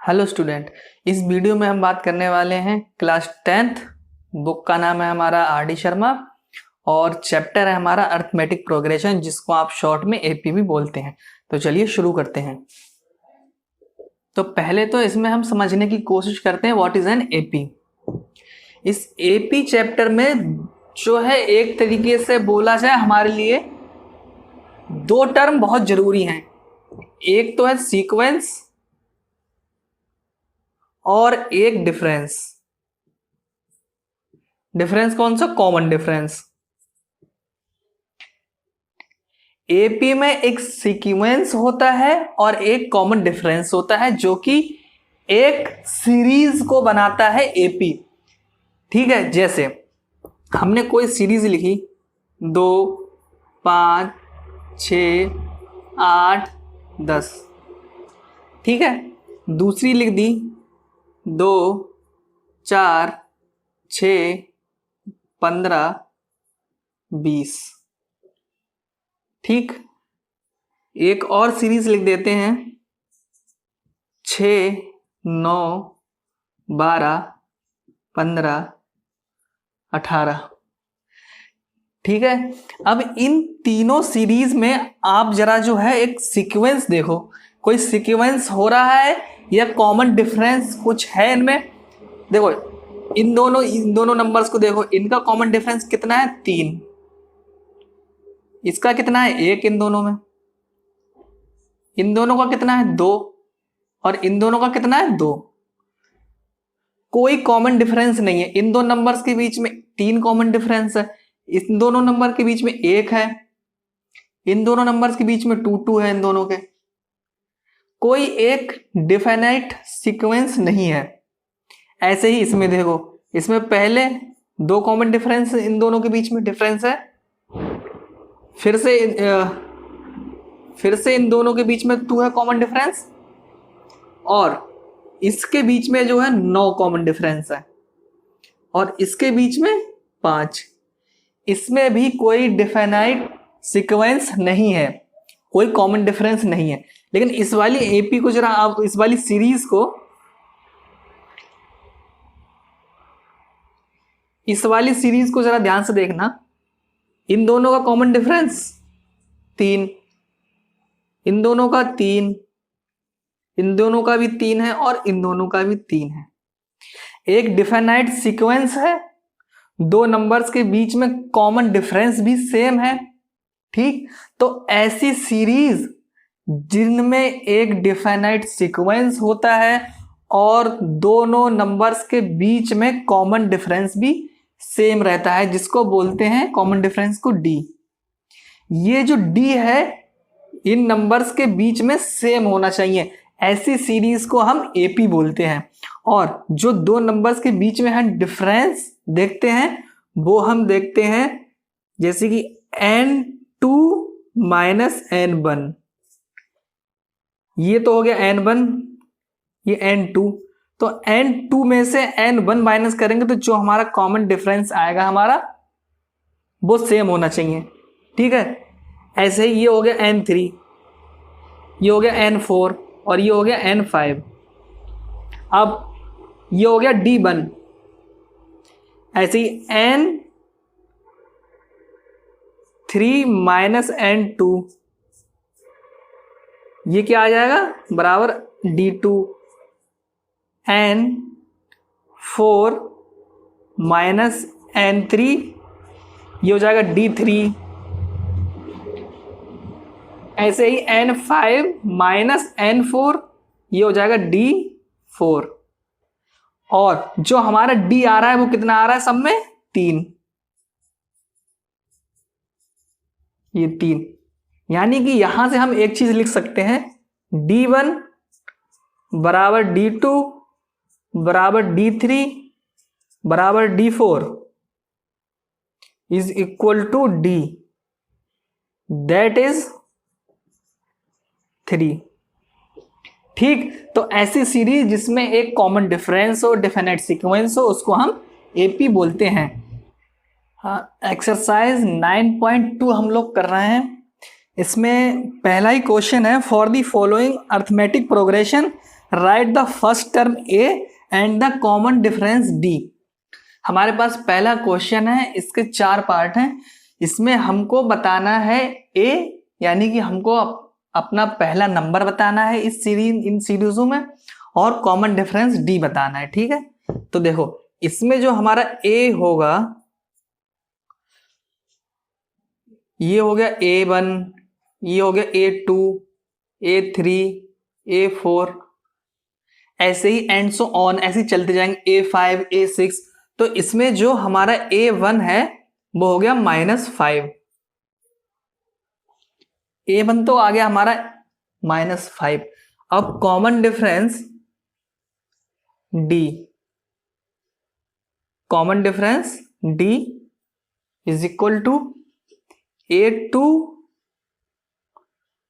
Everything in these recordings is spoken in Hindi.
हेलो स्टूडेंट, इस वीडियो में हम बात करने वाले हैं क्लास 10th। बुक का नाम है हमारा आर डी शर्मा और चैप्टर है हमारा अर्थमेटिक प्रोग्रेशन, जिसको आप शॉर्ट में एपी भी बोलते हैं। तो चलिए शुरू करते हैं। तो पहले तो इसमें हम समझने की कोशिश करते हैं व्हाट इज एन एपी। इस एपी चैप्टर में जो है एक तरीके से बोला जाए हमारे लिए दो टर्म बहुत जरूरी हैं। एक तो है सीक्वेंस और एक डिफरेंस। डिफरेंस कौन सा? Common difference. एपी में एक सीक्वेंस होता है और एक कॉमन डिफरेंस होता है जो कि एक सीरीज को बनाता है एपी। ठीक है, जैसे हमने कोई सीरीज लिखी 2, 5, 6, 8, 10। ठीक है, दूसरी लिख दी 2, 4, 6, 15, 20। ठीक, एक और सीरीज लिख देते हैं 6, 9, 12, 15, 18। ठीक है, अब इन तीनों सीरीज में आप जरा जो है एक सीक्वेंस देखो, कोई सीक्वेंस हो रहा है या कॉमन डिफरेंस कुछ है इनमें। देखो इन दोनों नंबर्स को देखो, इनका कॉमन डिफरेंस कितना है? 3। इसका कितना है? 1। इन दोनों में, इन दोनों का कितना है? 2। और इन दोनों का कितना है? 2। कोई कॉमन डिफरेंस नहीं है इन दो नंबर्स के बीच में। 3 कॉमन डिफरेंस है, इन दोनों नंबर के बीच में 1 है, इन दोनों नंबर्स के बीच में 2 है। इन दोनों के कोई एक डिफाइनाइट सीक्वेंस नहीं है। ऐसे ही इसमें देखो, इसमें पहले 2 कॉमन डिफरेंस इन दोनों के बीच में डिफरेंस है, फिर से इन दोनों के बीच में 2 है कॉमन डिफरेंस, और इसके बीच में जो है 9 कॉमन डिफरेंस है, और इसके बीच में 5। इसमें भी कोई डिफाइनाइट सीक्वेंस नहीं है, कोई कॉमन डिफरेंस नहीं है। लेकिन इस वाली एपी को जरा आप, इस वाली सीरीज को, जरा ध्यान से देखना। इन दोनों का कॉमन डिफरेंस 3, इन दोनों का 3, इन दोनों का भी 3 है, और इन दोनों का भी 3 है। एक डिफाइनाइट सीक्वेंस है, 2 नंबर्स के बीच में कॉमन डिफरेंस भी सेम है। ठीक, तो ऐसी सीरीज जिनमें एक डिफाइनाइट सीक्वेंस होता है और दोनों नंबर्स के बीच में कॉमन डिफरेंस भी सेम रहता है, जिसको बोलते हैं कॉमन डिफरेंस को डी। ये जो डी है इन नंबर्स के बीच में सेम होना चाहिए, ऐसी सीरीज को हम एपी बोलते हैं। और जो 2 नंबर्स के बीच में हम डिफरेंस देखते हैं वो हम देखते हैं जैसे कि n2 माइनस n1। ये तो हो गया n1, ये n2। तो n2 में से n1 माइनस करेंगे तो जो हमारा कॉमन डिफरेंस आएगा हमारा वो सेम होना चाहिए। ठीक है, ऐसे ही ये हो गया n3, ये हो गया n4, और ये हो गया n5। अब ये हो गया d1। ऐसे ही n3 माइनस n2, ये क्या आ जाएगा? बराबर d2। n4 माइनस n3, ये हो जाएगा d3। ऐसे ही n5 माइनस n4, ये हो जाएगा d4। और जो हमारा d आ रहा है वो कितना आ रहा है सब में? 3। ये 3, यानी कि यहां से हम एक चीज लिख सकते हैं, d1 बराबर d2 बराबर d3 बराबर d4 is equal to d, that is 3। ठीक, तो ऐसी सीरीज जिसमें एक कॉमन डिफरेंस हो, डेफिनेट सीक्वेंस हो, उसको हम एपी बोलते हैं। हाँ, एक्सरसाइज 9.2 हम लोग कर रहे हैं। इसमें पहला ही क्वेश्चन है, for the following arithmetic progression right the first term A and the common difference D. हमारे पास पहला क्वेश्चन है, इसके 4 पार्ट हैं। इसमें हमको बताना है ए, यानी कि हमको अपना पहला नंबर बताना है इन सीरीजों में, और कॉमन डिफरेंस डी बताना है। ठीक है, तो देखो इसमें जो हमारा ए होगा, ये हो गया A1, ये हो गया A2, A3, A4, ऐसे ही एंड सो ऑन, ऐसे ही चलते जाएंगे A5, A6। तो इसमें जो हमारा A1 है वो हो गया -5। A1 तो आ गया हमारा -5। अब common difference D, common difference D is equal to A2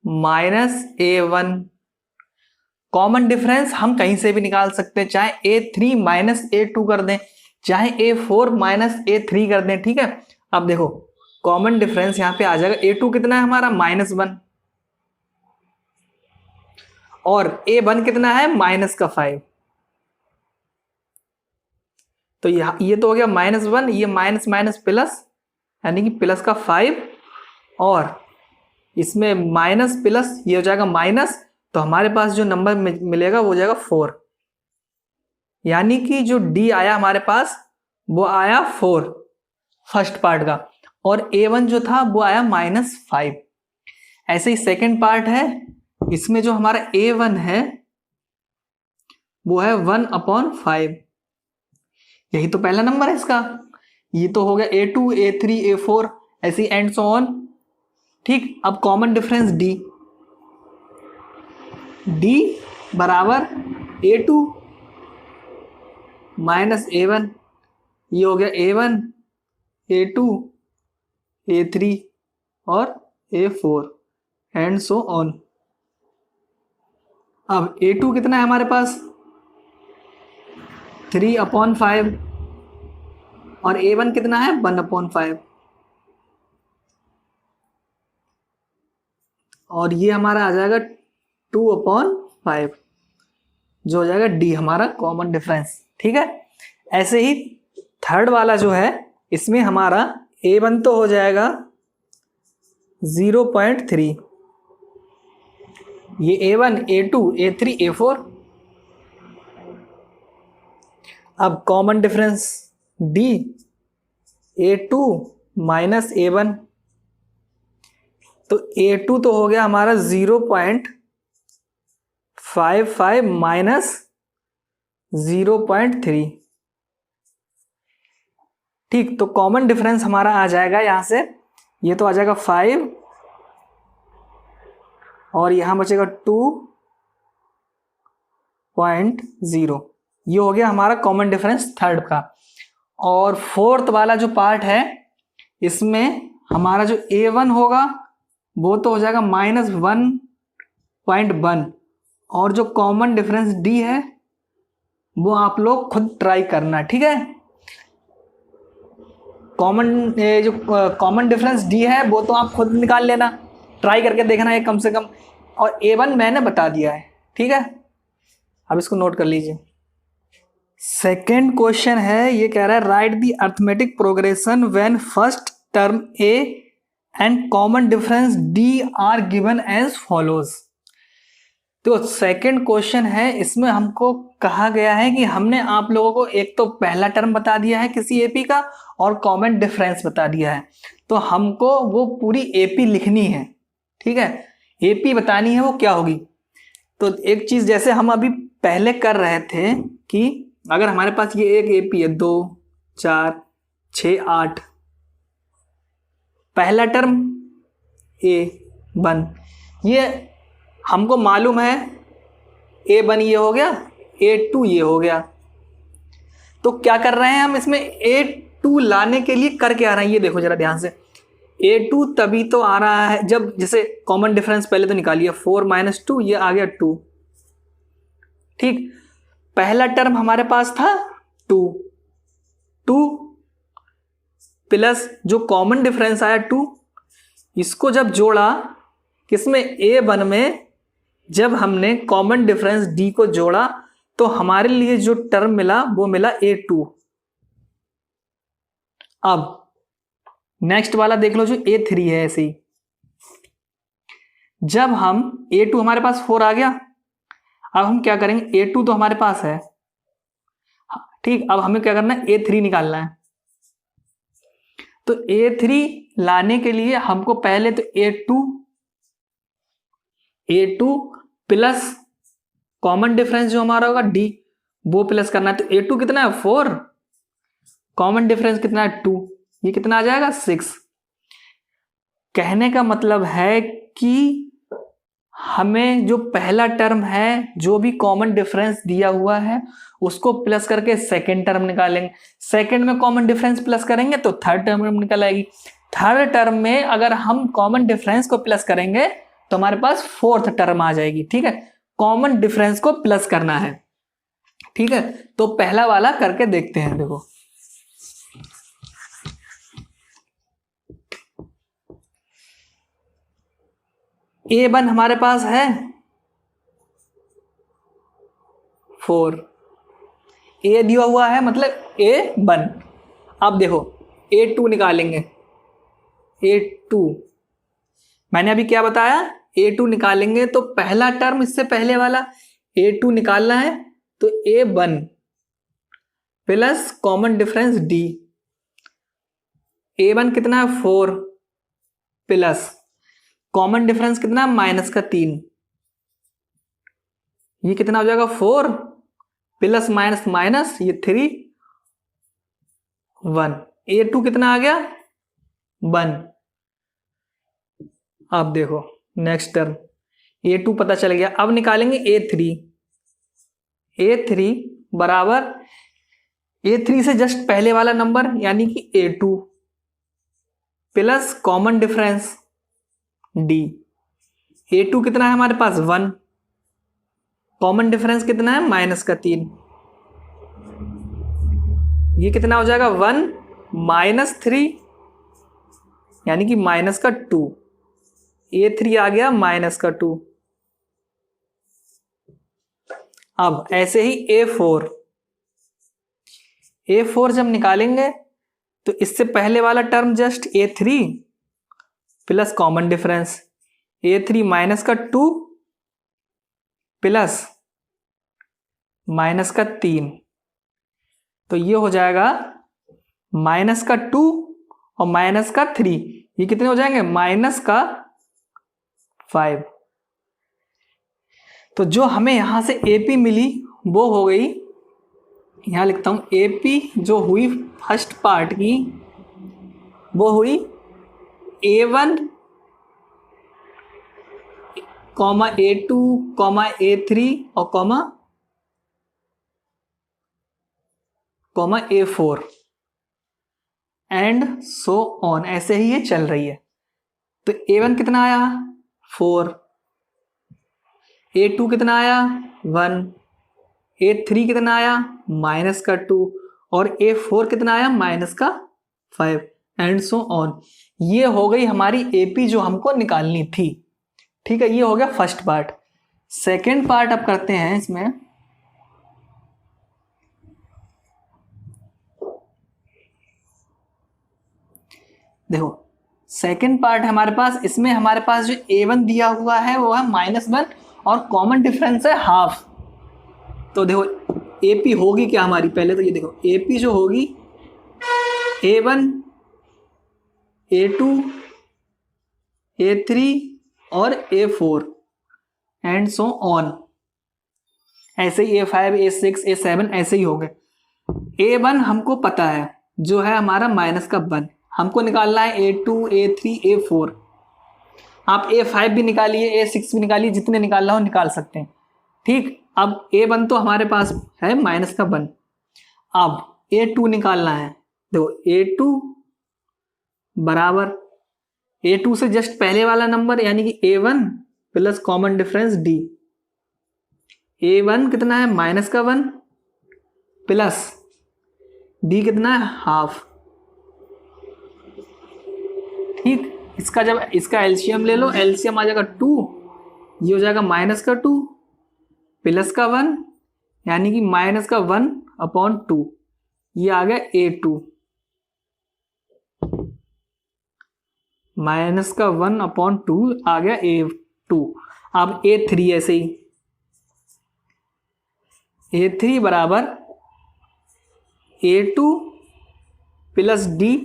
-A1। Common difference हम कहीं से भी निकाल सकते हैं, चाहे A3 -A2 कर दें, चाहे A4 -A3 कर दें। ठीक है, अब देखो कॉमन डिफरेंस यहां पे आ जाएगा। A2 कितना है हमारा -1, और A1 कितना है -5। तो ये तो हो गया -1, ये माइनस माइनस प्लस, यानी कि प्लस का 5, और इसमें माइनस प्लस ये हो जाएगा माइनस। तो हमारे पास जो नंबर मिलेगा वो हो जाएगा 4, यानी कि जो डी आया हमारे पास वो आया 4 फर्स्ट पार्ट का, और A1 जो था वो आया -5। ऐसे ही सेकंड पार्ट है, इसमें जो हमारा A1 है वो है 1/5। यही तो पहला नंबर है इसका। ये तो हो गया A2, A3, A4, ऐसे एंड सो ऑन। ठीक, अब कॉमन डिफरेंस D बराबर A2 -A1, ये हो गया A1, A2, A3 और A4 एंड सो ऑन। अब A2 कितना है हमारे पास 3/5, और A1 कितना है 1/5, और ये हमारा आ जाएगा 2/5, जो हो जाएगा D हमारा कॉमन डिफरेंस। ठीक है, ऐसे ही थर्ड वाला जो है, इसमें हमारा A1 तो हो जाएगा 0.3, ये A1, A2, A3, A4। अब common difference D, A2 -A1, तो A2 तो हो गया हमारा 0.55 माइनस 0.3। ठीक, तो कॉमन डिफरेंस हमारा आ जाएगा यहां से, ये तो आ जाएगा 5, और यहां बचेगा 2.0। ये हो गया हमारा कॉमन डिफरेंस थर्ड का। और फोर्थ वाला जो पार्ट है, इसमें हमारा जो A1 होगा वो तो हो जाएगा -1.1, और जो कॉमन डिफरेंस D है वो आप लोग खुद ट्राई करना। ठीक है, जो कॉमन डिफरेंस D है वो तो आप खुद निकाल लेना, ट्राई करके देखना है कम से कम। और A1 मैंने बता दिया है। ठीक है, अब इसको नोट कर लीजिए। सेकेंड क्वेश्चन है, ये कह रहा है right the arithmetic progression when first term A and common difference D are given as follows. तो सेकेंड क्वेश्चन है, इसमें हमको कहा गया है कि हमने आप लोगों को एक तो पहला टर्म बता दिया है किसी एपी का, और कॉमन डिफरेंस बता दिया है। तो हमको वो पूरी एपी लिखनी है। ठीक है, एपी बतानी है वो क्या होगी। तो एक चीज जैसे हम अभी पहले कर रहे थे कि अगर हमारे पास ये एक एपी है 2, 4, 6, 8, पहला टर्म A1, ये हमको मालूम है A1 ये हो गया, A2 ये हो गया। तो क्या कर रहे हैं हम इसमें A2 लाने के लिए कर क्या रहे हैं, ये देखो जरा ध्यान से। A2 तभी तो आ रहा है जब, जैसे कॉमन डिफरेंस पहले तो निकालिए, 4 - 2, ये आ गया 2। ठीक, पहला टर्म हमारे पास था 2 प्लस जो कॉमन डिफरेंस आया 2, इसको जब जोड़ा किसमें A1 में, जब हमने कॉमन डिफरेंस डी को जोड़ा तो हमारे लिए जो टर्म मिला वो मिला A2। अब नेक्स्ट वाला देख लो जो A3 है। ऐसे ही जब हम A2 हमारे पास 4 आ गया, अब हम क्या करेंगे, A2 तो हमारे पास है, ठीक। अब हमें क्या करना है, A3 निकालना है। तो A3 लाने के लिए हमको पहले तो A2 प्लस कॉमन डिफरेंस जो हमारा होगा D वो प्लस करना है। तो A2 कितना है 4, कॉमन डिफरेंस कितना है 2, ये कितना आ जाएगा 6। कहने का मतलब है कि हमें जो पहला टर्म है जो भी कॉमन डिफरेंस दिया हुआ है उसको प्लस करके सेकेंड टर्म निकालेंगे। सेकेंड में कॉमन डिफरेंस प्लस करेंगे तो थर्ड टर्म निकल आएगी। थर्ड टर्म में अगर हम कॉमन डिफरेंस को प्लस करेंगे तो हमारे पास फोर्थ टर्म आ जाएगी, ठीक है। कॉमन डिफरेंस को प्लस करना है, ठीक है। तो पहला वाला करके देखते हैं। देखो A1 हमारे पास है 4, A दिया हुआ है मतलब A1। अब देखो A2 निकालेंगे। A2 मैंने अभी क्या बताया, A2 निकालेंगे तो पहला टर्म इससे पहले वाला A2 निकालना है। तो A1 plus common difference D, A1 कितना है 4 प्लस कॉमन डिफरेंस कितना माइनस का 3, ये कितना हो जाएगा 4 प्लस माइनस माइनस ये 3 1। A2 कितना आ गया 1। अब देखो नेक्स्ट टर्म A2 पता चल गया। अब निकालेंगे A3 बराबर A3 से जस्ट पहले वाला नंबर यानी कि A2 plus common difference D। A2 कितना है हमारे पास 1, कॉमन डिफरेंस कितना है माइनस का 3, ये कितना हो जाएगा 1 माइनस 3 यानी कि माइनस का 2। A3 आ गया माइनस का 2। अब ऐसे ही A4 जब निकालेंगे तो इससे पहले वाला term just A3 plus common difference A3 minus का 2 प्लस माइनस का 3, तो ये हो जाएगा माइनस का 2 और माइनस का 3, ये कितने हो जाएंगे माइनस का 5। तो जो हमें यहां से AP मिली वो हो गई, यहां लिखता हूं AP जो हुई फर्स्ट पार्ट की वो हुई A1 comma A2 comma A3 और comma A4 and so on, ऐसे ही ये चल रही है। तो A1 कितना आया 4, A2 कितना आया 1, A3 कितना आया माइनस का 2 और A4 कितना आया माइनस का 5 एंड सो ऑन। ये हो गई हमारी AP जो हमको निकालनी थी, ठीक है। ये हो गया फर्स्ट पार्ट। सेकेंड पार्ट अब करते हैं इसमें। देखो सेकेंड पार्ट है हमारे पास, इसमें हमारे पास जो A1 दिया हुआ है वो है -1 और कॉमन डिफरेंस है हाफ। तो देखो AP होगी क्या हमारी, पहले तो ये देखो AP जो होगी A1 A2 A3 और A4 एंड सो ऑन, ऐसे ही A5 A6 A7 ऐसे ही हो गए। A1 हमको पता है जो है हमारा माइनस का 1, हमको निकालना है A2 A3 A4। आप A5 भी निकालिए A6 भी निकालिए, जितने निकालना हो निकाल सकते हैं, ठीक। अब A1 तो हमारे पास है माइनस का 1, अब A2 निकालना है। देखो A2 बराबर A2 से जस्ट पहले वाला नंबर यानी कि A1 plus common difference D। A1 कितना है माइनस का 1 प्लस D कितना है हाफ, ठीक। इसका जब इसका एलसीएम ले लो, एलसीएम आ जाएगा 2 ये हो जाएगा -2 +1 यानी कि -1/2, ये आ गया A2, -1/2 आ गया A2। अब A3 ऐसे ही, A3 बराबर A2 + D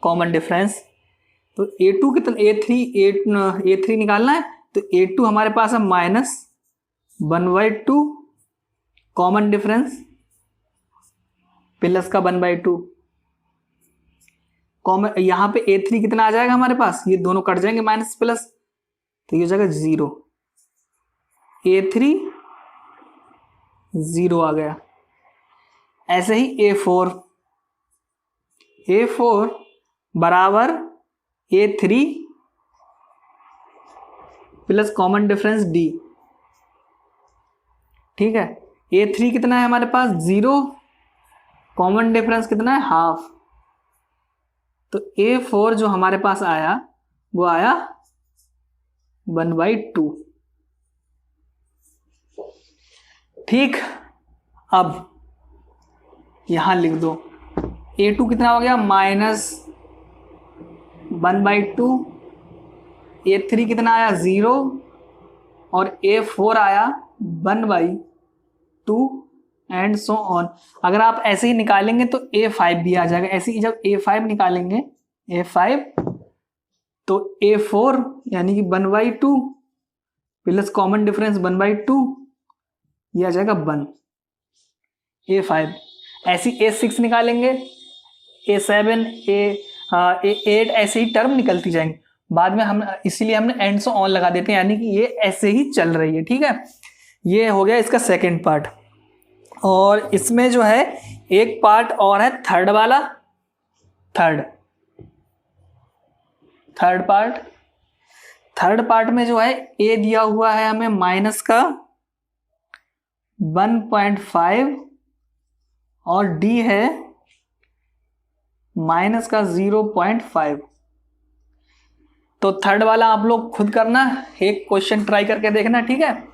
कॉमन डिफरेंस। तो A2 कितना, A3 निकालना है, तो A2 हमारे पास है -1/2 कॉमन डिफरेंस प्लस का 1/2 कॉमन। यहाँ पे A3 कितना आ जाएगा हमारे पास, ये दोनों कट जाएंगे माइनस प्लस, तो ये हो जाएगा 0, A3 0 आ गया। ऐसे ही A4 बराबर A3 plus common difference D, ठीक है। A3 कितना है हमारे पास 0, कॉमन डिफरेंस कितना है हाफ, तो A4 जो हमारे पास आया वो आया 1/2, ठीक। अब यहां लिख दो A2 कितना हो गया -1/2, A3 कितना आया 0 और A4 आया 1/2 एंड सो ऑन। अगर आप ऐसे ही निकालेंगे तो A5 भी आ जाएगा। ऐसे ही जब A5 निकालेंगे A5 तो A4 यानी कि 1/2 प्लस कॉमन डिफरेंस 1/2, ये आ जाएगा 1 A5। ऐसी A6 निकालेंगे, A7 A8 ऐसे ही टर्म निकलती जाएंगे बाद में, हम इसीलिए हमने एंड सो ऑन लगा देते हैं, यानी कि ये ऐसे ही चल रही है, ठीक है। ये हो गया इसका सेकंड पार्ट। और इसमें जो है एक पार्ट और है थर्ड वाला, थर्ड पार्ट में जो है A दिया हुआ है हमें -1.5 और D है -0.5। तो थर्ड वाला आप लोग खुद करना, एक क्वेश्चन ट्राई करके देखना, ठीक है।